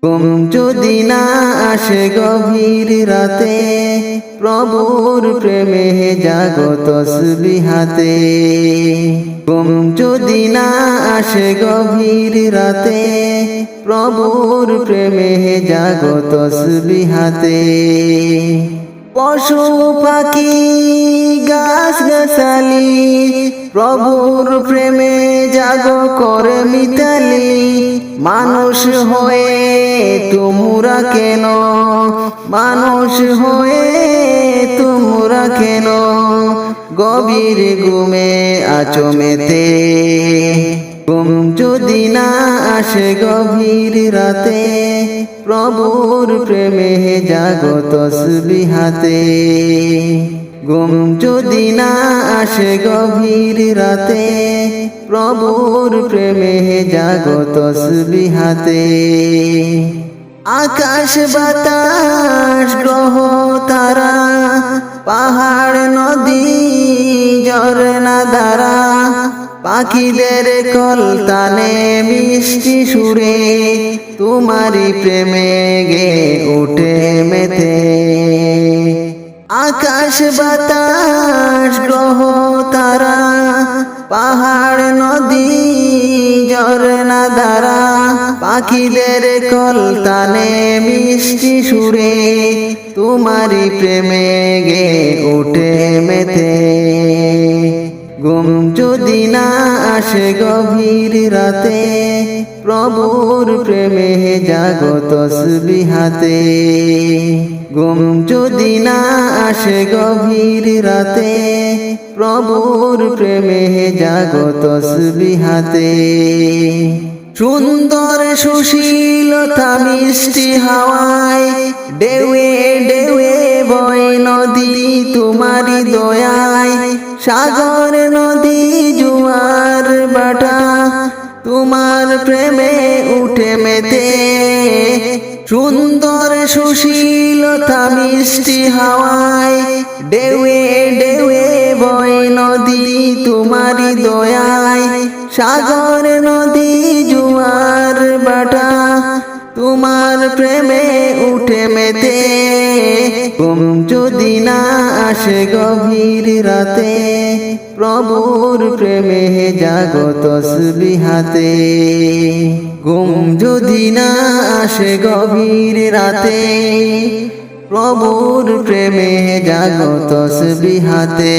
ঘুম যদি না আসে গভীর রাতে, প্রভুর প্রেমে জাগো তসবিহাতে। ঘুম যদি না আসে গভীর রাতে, প্রভুর প্রেমে জাগো তসবিহাতে। পশু পাখি গাছ গাছালি, প্রভুর প্রেমে জাগো করে মিতালি। মানুষ হয়ে তোমরা কেন, মানুষ হয়ে তোমরা কেন গভীর ঘুমে আছো মেতে। ঘুম যদি না আসে গভীর রাতে, প্রভুর প্রেমে জাগো তসবিহাতে। ঘুম যদি না আসে গভীর রাতে, প্রভুর প্রেমে জাগো তসবিহাতে। আকাশ বাতাস গ্রহ তারা, পাহাড় নদী ঝরনা ধারা, পাখিদের কলতানে মিষ্টি সুরে, তোমারি প্রেমে গে উঠে মেতে। আকাশ বাতাস গ্রহ তারা, পাহাড় নদী ঝরনা ধারা, পাখিদের কলতানে মিষ্টি সুরে, তোমারি প্রেমে গে উঠে মেতে। ঘুম যদি না আসে গভীর রাতে, প্রভুর প্রেমে জাগো তসবিহাতে। ঘুম যদি না আসে গভীর রাতে, প্রভুর প্রেমে জাগো তসবিহাতে। সুন্দর সুশীলতা মিষ্টি হাওয়ায়, ঢেউয়ে ঢেউয়ে বয় নদী তোমারি দয়ায়। সাগর নদী জোয়ার বাটা, তোমার প্রেমে উঠে মেতে। সুন্দর সুশীলতা মিষ্টি হাওয়ায়, ঢেউয়ে ঢেউয়ে বয় নদী তোমারি দয়ায়। সাগর নদী জোয়ার বাটা, তোমার প্রেমে উঠে মেতে। ঘুম যদি না আসে গভীর রাতে, প্রভুর প্রেমে জাগো তসবিহাতে। ঘুম যদি না আসে গভীর রাতে, প্রভুর প্রেমে জাগো তসবিহাতে।